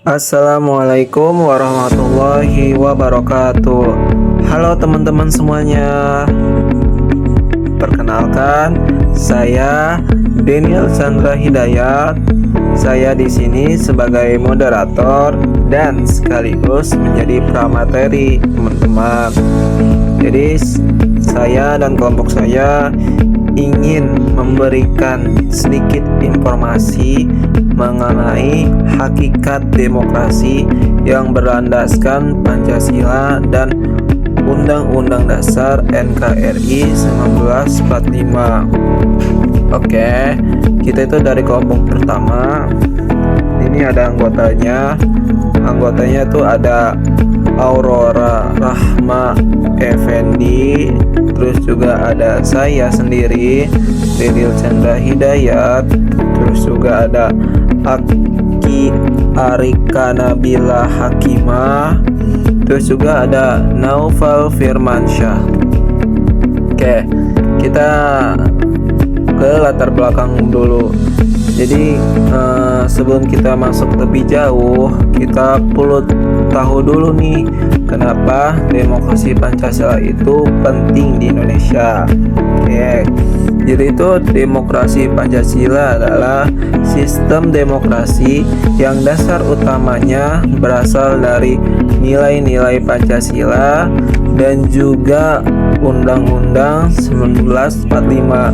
Assalamualaikum warahmatullahi wabarakatuh. Halo teman-teman semuanya. Perkenalkan, saya Daniel Chandra Hidayat. Saya di sini sebagai moderator dan sekaligus menjadi pramateri teman-teman. Jadi saya dan kelompok saya ingin memberikan sedikit informasi mengenai hakikat demokrasi yang berlandaskan Pancasila dan Undang-Undang Dasar NKRI 1945. Oke, kita itu dari kelompok pertama. Ini ada anggotanya. Anggotanya tuh ada Aurora Rahma Effendi, terus juga ada saya sendiri, Daniel Chandra Hidayat, terus juga ada Aki Arika Nabila Hakimah, terus juga ada Naufal Firmansyah. Oke, kita ke latar belakang dulu. Jadi sebelum kita masuk lebih jauh, kita perlu tahu dulu nih kenapa demokrasi Pancasila itu penting di Indonesia. Oke, jadi itu demokrasi Pancasila adalah sistem demokrasi yang dasar utamanya berasal dari nilai-nilai Pancasila dan juga Undang-Undang 1945.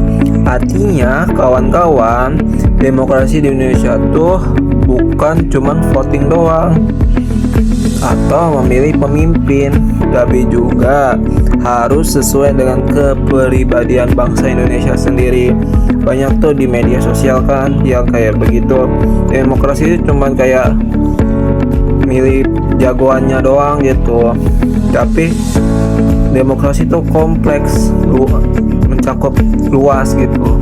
Artinya kawan-kawan, demokrasi di Indonesia tuh bukan cuman voting doang atau memilih pemimpin, tapi juga harus sesuai dengan kepribadian bangsa Indonesia sendiri. Banyak tuh di media sosial kan yang kayak begitu. Demokrasi itu cuman kayak milih jagoannya doang gitu. Tapi demokrasi itu kompleks, mencakup luas gitu.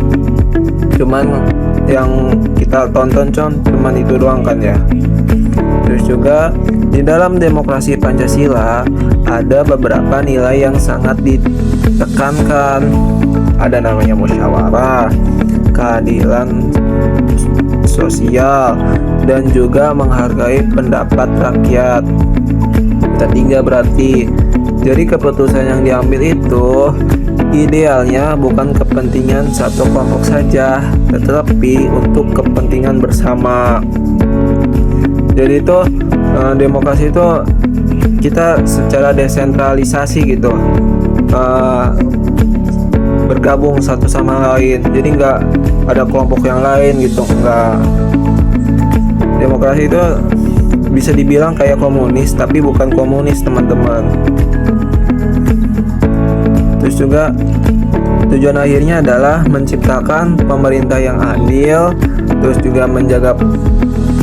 Cuman yang kita tonton cuman itu doang kan ya. Terus juga di dalam demokrasi Pancasila ada beberapa nilai yang sangat ditekankan. Ada namanya musyawarah, keadilan sosial, dan juga menghargai pendapat rakyat. Ketiga berarti, jadi keputusan yang diambil itu idealnya bukan kepentingan satu kelompok saja, tetapi untuk kepentingan bersama. Jadi itu demokrasi itu kita secara desentralisasi gitu, bergabung satu sama lain. Jadi nggak ada kelompok yang lain gitu, nggak. Demokrasi itu bisa dibilang kayak komunis, tapi bukan komunis teman-teman. Terus juga tujuan akhirnya adalah menciptakan pemerintah yang adil, terus juga menjaga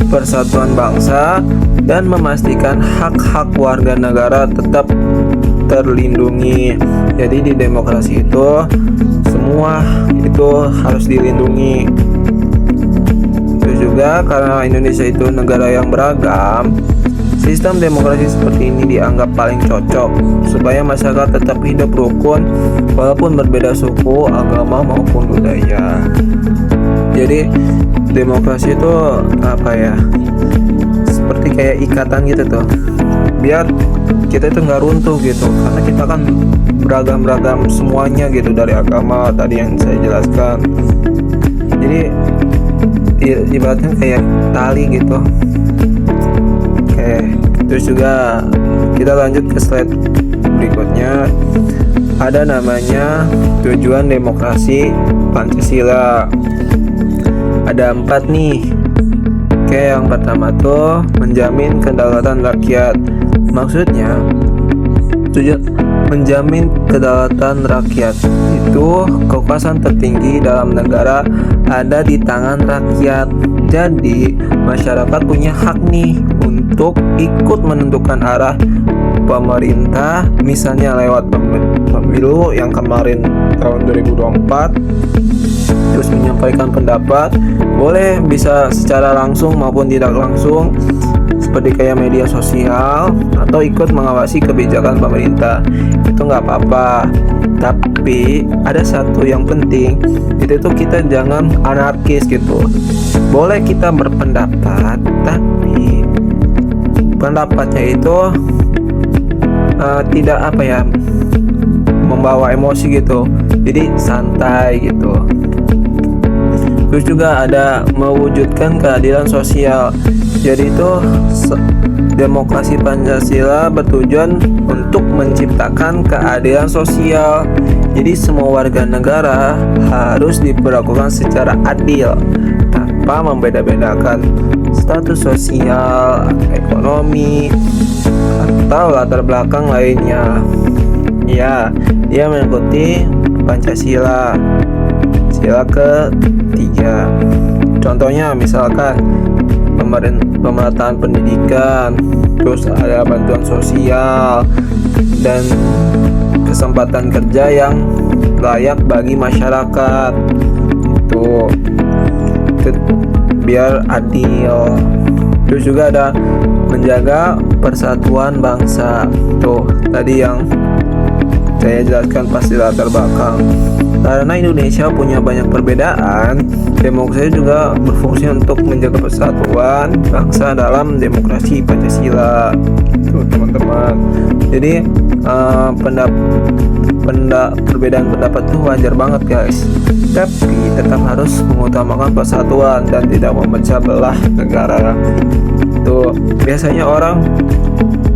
persatuan bangsa dan memastikan hak-hak warga negara tetap terlindungi. Jadi di demokrasi itu semua itu harus dilindungi. Terus juga karena Indonesia itu negara yang beragam, sistem demokrasi seperti ini dianggap paling cocok supaya masyarakat tetap hidup rukun walaupun berbeda suku, agama maupun budaya. Jadi demokrasi itu apa ya? Seperti kayak ikatan gitu tuh. Biar kita itu nggak runtuh gitu, karena kita kan beragam-beragam semuanya gitu, dari agama tadi yang saya jelaskan. Jadi ibaratnya kayak tali gitu. Oke, terus juga kita lanjut ke slide berikutnya. Ada namanya tujuan demokrasi Pancasila. Ada 4 nih. Oke, yang pertama tuh menjamin kedaulatan rakyat. Maksudnya menjamin kedaulatan rakyat itu kekuasaan tertinggi dalam negara ada di tangan rakyat. Jadi masyarakat punya hak nih untuk ikut menentukan arah pemerintah, misalnya lewat pemilu yang kemarin tahun 2024. Terus menyampaikan pendapat, boleh bisa secara langsung maupun tidak langsung, seperti kayak media sosial, atau ikut mengawasi kebijakan pemerintah. Itu nggak apa-apa. Tapi ada satu yang penting, itu tuh kita jangan anarkis gitu. Boleh kita berpendapat, tapi pendapatnya itu tidak membawa emosi gitu, jadi santai gitu. Terus juga ada mewujudkan keadilan sosial. Jadi itu demokrasi Pancasila bertujuan untuk menciptakan keadilan sosial. Jadi semua warga negara harus diperlakukan secara adil tanpa membeda-bedakan status sosial, ekonomi, atau latar belakang lainnya. Ya, dia mengikuti Pancasila, sila ketiga. Contohnya misalkan pemerataan pendidikan, terus ada bantuan sosial dan kesempatan kerja yang layak bagi masyarakat. Itu biar adil. Terus juga ada menjaga persatuan bangsa. Tuh, tadi yang saya jelaskan pasti latar belakang. Karena Indonesia punya banyak perbedaan, demokrasi juga berfungsi untuk menjaga persatuan bangsa dalam demokrasi Pancasila. Tuh teman-teman. Jadi perbedaan pendapat itu wajar banget guys. Tapi tetap harus mengutamakan persatuan dan tidak memecah belah negara. Tuh biasanya orang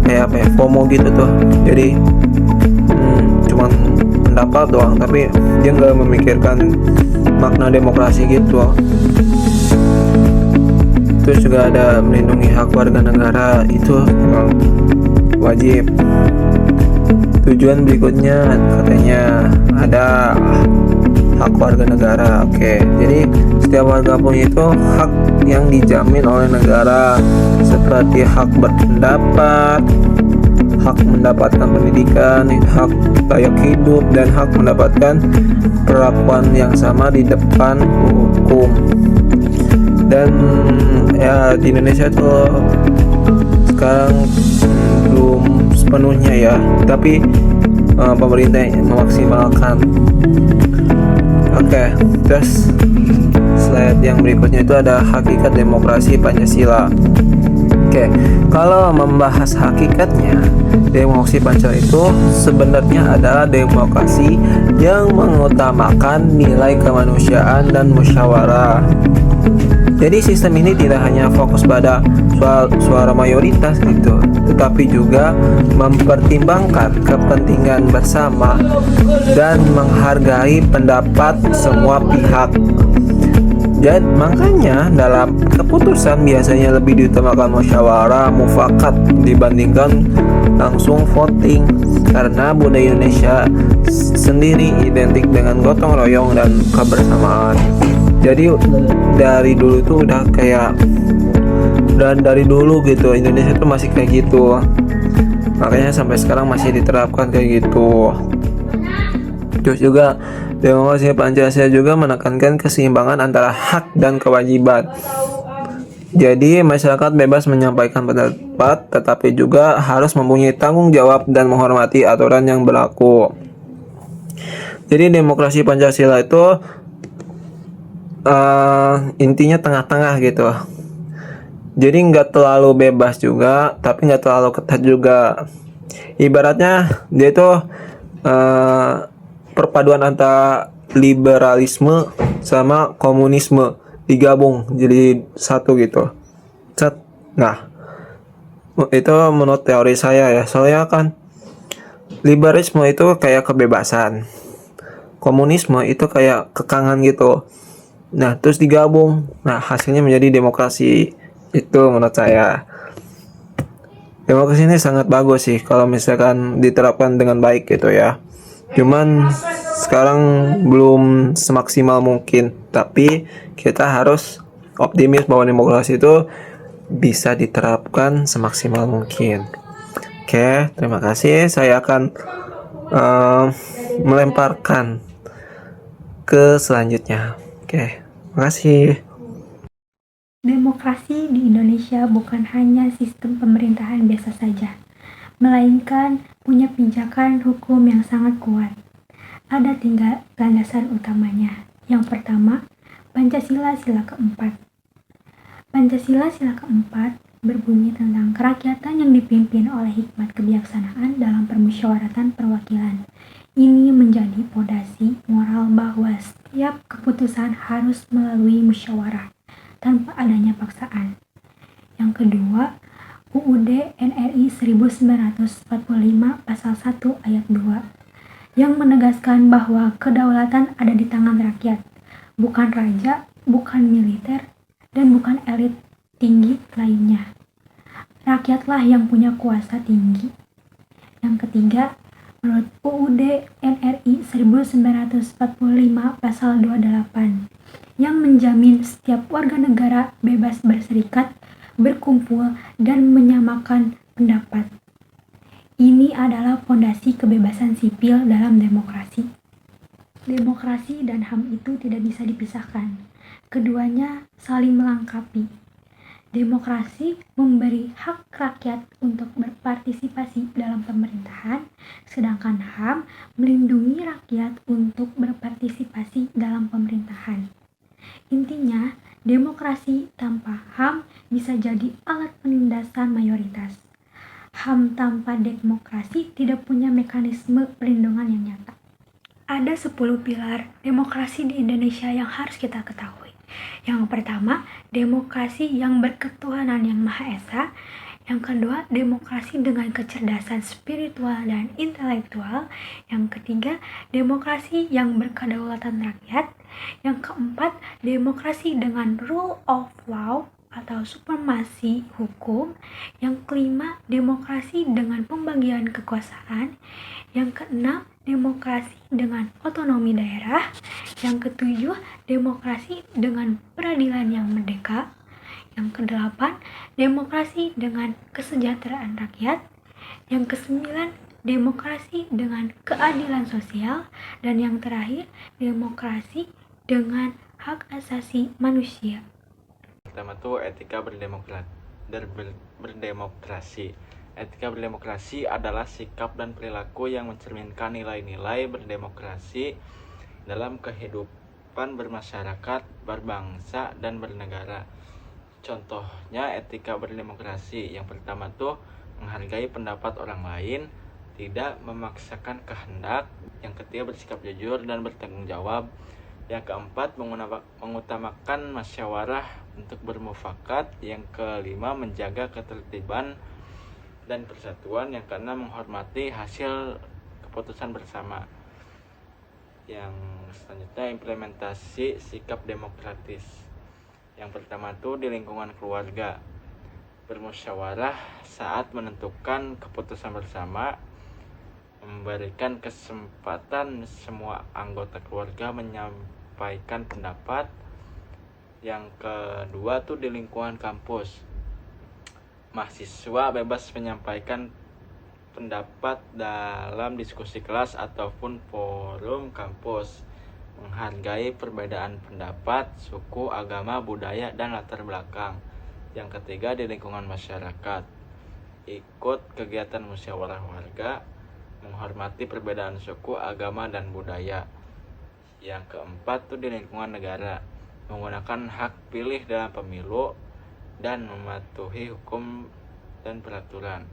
kayak FOMO gitu tuh. Jadi cuman pendapat doang, tapi dia nggak memikirkan makna demokrasi gitu. Terus juga ada melindungi hak warga negara, itu memang wajib. Tujuan berikutnya katanya ada hak warga negara. Oke, jadi setiap warga punya itu hak yang dijamin oleh negara, seperti hak berpendapat, hak mendapatkan pendidikan, hak layak hidup, dan hak mendapatkan perlakuan yang sama di depan hukum. Dan ya di Indonesia tuh sekarang belum sepenuhnya ya, tapi pemerintah memaksimalkan. Oke, terus slide yang berikutnya itu ada hakikat demokrasi Pancasila. Oke, kalau membahas hakikatnya, demokrasi Pancasila itu sebenarnya adalah demokrasi yang mengutamakan nilai kemanusiaan dan musyawarah. Jadi sistem ini tidak hanya fokus pada suara mayoritas gitu, tetapi juga mempertimbangkan kepentingan bersama dan menghargai pendapat semua pihak. Jadi makanya dalam keputusan biasanya lebih diutamakan musyawarah mufakat dibandingkan langsung voting, karena budaya Indonesia sendiri identik dengan gotong royong dan kebersamaan. Jadi dari dulu itu udah kayak, dan dari dulu gitu Indonesia tuh masih kayak gitu, makanya sampai sekarang masih diterapkan kayak gitu. Terus juga demokrasi Pancasila juga menekankan keseimbangan antara hak dan kewajiban. Jadi masyarakat bebas menyampaikan pendapat, tetapi juga harus mempunyai tanggung jawab dan menghormati aturan yang berlaku. Jadi demokrasi Pancasila itu intinya tengah-tengah gitu. Jadi nggak terlalu bebas juga, tapi nggak terlalu ketat juga. Ibaratnya dia itu perpaduan antara liberalisme sama komunisme digabung jadi satu gitu. Nah, itu menurut teori saya ya. Soalnya kan liberalisme itu kayak kebebasan, komunisme itu kayak kekangan gitu. Nah, terus digabung. Nah, hasilnya menjadi demokrasi. Itu menurut saya. Demokrasi ini sangat bagus sih kalau misalkan diterapkan dengan baik gitu ya. Cuman sekarang belum semaksimal mungkin, tapi kita harus optimis bahwa demokrasi itu bisa diterapkan semaksimal mungkin. Oke, terima kasih. Saya akan melemparkan ke selanjutnya. Oke, makasih. Demokrasi di Indonesia bukan hanya sistem pemerintahan biasa saja, melainkan punya pijakan hukum yang sangat kuat. Ada 3 landasan utamanya. Yang pertama, Pancasila sila keempat. Pancasila sila keempat berbunyi tentang kerakyatan yang dipimpin oleh hikmat kebijaksanaan dalam permusyawaratan perwakilan. Ini menjadi pondasi moral bahwa setiap keputusan harus melalui musyawarah tanpa adanya paksaan. Yang kedua, UUD NRI 1945 pasal 1 ayat 2 yang menegaskan bahwa kedaulatan ada di tangan rakyat, bukan raja, bukan militer, dan bukan elit tinggi lainnya. Rakyatlah yang punya kuasa tinggi. Yang ketiga, menurut UUD NRI 1945 pasal 28 yang menjamin setiap warga negara bebas berserikat, berkumpul, dan menyamakan pendapat. Ini adalah fondasi kebebasan sipil dalam demokrasi. Demokrasi dan HAM itu tidak bisa dipisahkan. Keduanya saling melengkapi. Demokrasi memberi hak rakyat untuk berpartisipasi dalam pemerintahan, sedangkan HAM melindungi rakyat untuk berpartisipasi dalam pemerintahan. Intinya, demokrasi tanpa HAM bisa jadi alat penindasan mayoritas. HAM tanpa demokrasi tidak punya mekanisme perlindungan yang nyata. Ada 10 pilar demokrasi di Indonesia yang harus kita ketahui. Yang pertama, demokrasi yang berketuhanan yang Maha Esa. Yang kedua, demokrasi dengan kecerdasan spiritual dan intelektual. Yang ketiga, demokrasi yang berkedaulatan rakyat. Yang keempat, demokrasi dengan rule of law atau supremasi hukum. Yang kelima, demokrasi dengan pembagian kekuasaan. Yang keenam, demokrasi dengan otonomi daerah. Yang ketujuh, demokrasi dengan peradilan yang merdeka. Yang kedelapan, demokrasi dengan kesejahteraan rakyat. Yang kesembilan, demokrasi dengan keadilan sosial. Dan yang terakhir, demokrasi dengan hak asasi manusia. Pertama tuh etika berdemokrasi. Etika berdemokrasi adalah sikap dan perilaku yang mencerminkan nilai-nilai berdemokrasi dalam kehidupan bermasyarakat, berbangsa, dan bernegara. Contohnya etika berdemokrasi. Yang pertama tuh menghargai pendapat orang lain, tidak memaksakan kehendak. Yang ketiga bersikap jujur dan bertanggung jawab. Yang keempat mengutamakan musyawarah untuk bermufakat. Yang kelima menjaga ketertiban dan persatuan. Yang keenam menghormati hasil keputusan bersama. Yang selanjutnya implementasi sikap demokratis. Yang pertama tuh di lingkungan keluarga, bermusyawarah saat menentukan keputusan bersama, memberikan kesempatan semua anggota keluarga menyampaikan pendapat. Yang kedua tuh di lingkungan kampus, mahasiswa bebas menyampaikan pendapat dalam diskusi kelas ataupun forum kampus, menghargai perbedaan pendapat, suku, agama, budaya, dan latar belakang. Yang ketiga di lingkungan masyarakat, ikut kegiatan musyawarah warga, menghormati perbedaan suku, agama, dan budaya. Yang keempat tuh di lingkungan negara, menggunakan hak pilih dalam pemilu dan mematuhi hukum dan peraturan.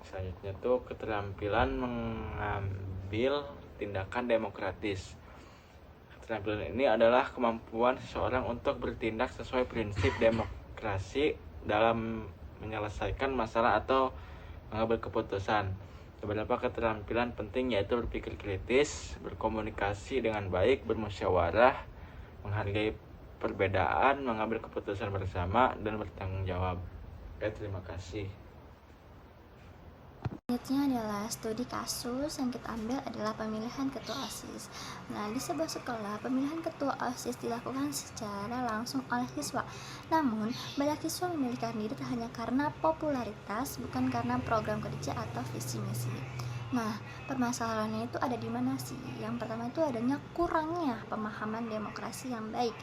Selanjutnya tuh keterampilan mengambil tindakan demokratis. Keterampilan ini adalah kemampuan seseorang untuk bertindak sesuai prinsip demokrasi dalam menyelesaikan masalah atau mengambil keputusan. Beberapa keterampilan penting yaitu berpikir kritis, berkomunikasi dengan baik, bermusyawarah, menghargai perbedaan, mengambil keputusan bersama, dan bertanggung jawab. Oke, terima kasih. Selanjutnya adalah studi kasus. Yang kita ambil adalah pemilihan ketua OSIS. Nah, di sebuah sekolah, pemilihan ketua OSIS dilakukan secara langsung oleh siswa. Namun, banyak siswa memilih diri hanya karena popularitas, bukan karena program kerja atau visi misi. Nah, permasalahannya itu ada di mana sih? Yang pertama itu adanya kurangnya pemahaman demokrasi yang baik.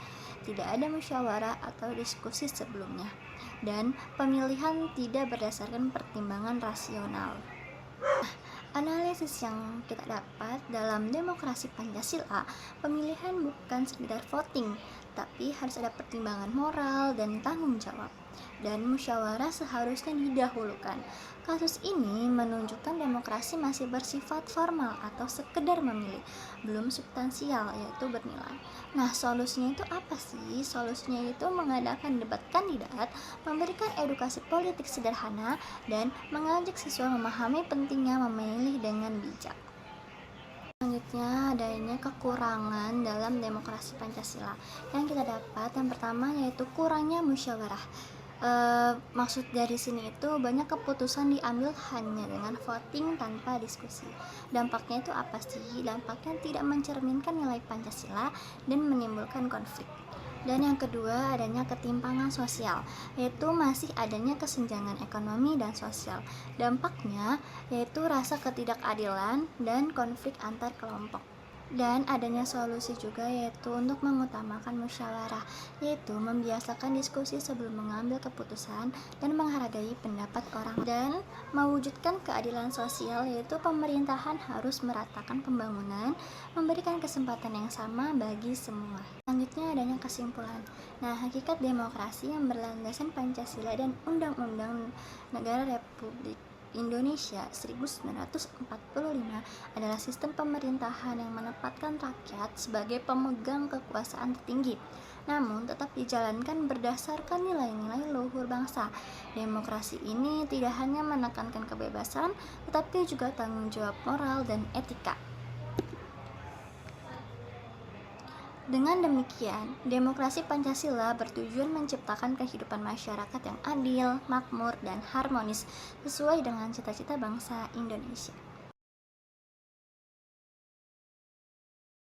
Tidak ada musyawarah atau diskusi sebelumnya. Dan pemilihan tidak berdasarkan pertimbangan rasional. Analisis yang kita dapat dalam demokrasi Pancasila, pemilihan bukan sekedar voting, tapi harus ada pertimbangan moral dan tanggung jawab. dan musyawarah seharusnya didahulukan. Kasus ini menunjukkan demokrasi masih bersifat formal atau sekedar memilih, belum substansial, yaitu bernilai. Nah, solusinya itu apa sih? Solusinya itu mengadakan debat kandidat, memberikan edukasi politik sederhana, dan mengajak siswa memahami pentingnya memilih dengan bijak. Selanjutnya, adanya kekurangan dalam demokrasi Pancasila yang kita dapat. Yang pertama yaitu kurangnya musyawarah. Maksud dari sini itu banyak keputusan diambil hanya dengan voting tanpa diskusi. Dampaknya itu apa sih? Dampaknya tidak mencerminkan nilai Pancasila dan menimbulkan konflik. Dan yang kedua, adanya ketimpangan sosial, yaitu masih adanya kesenjangan ekonomi dan sosial. Dampaknya yaitu rasa ketidakadilan dan konflik antar kelompok. Dan adanya solusi juga yaitu untuk mengutamakan musyawarah, yaitu membiasakan diskusi sebelum mengambil keputusan dan menghargai pendapat orang. Dan mewujudkan keadilan sosial, yaitu pemerintahan harus meratakan pembangunan, memberikan kesempatan yang sama bagi semua. Selanjutnya adanya kesimpulan. Nah, hakikat demokrasi yang berlandaskan Pancasila dan Undang-Undang Negara Republik Indonesia 1945 adalah sistem pemerintahan yang menempatkan rakyat sebagai pemegang kekuasaan tertinggi, namun tetap dijalankan berdasarkan nilai-nilai luhur bangsa. Demokrasi ini tidak hanya menekankan kebebasan, tetapi juga tanggung jawab moral dan etika. Dengan demikian, demokrasi Pancasila bertujuan menciptakan kehidupan masyarakat yang adil, makmur, dan harmonis sesuai dengan cita-cita bangsa Indonesia.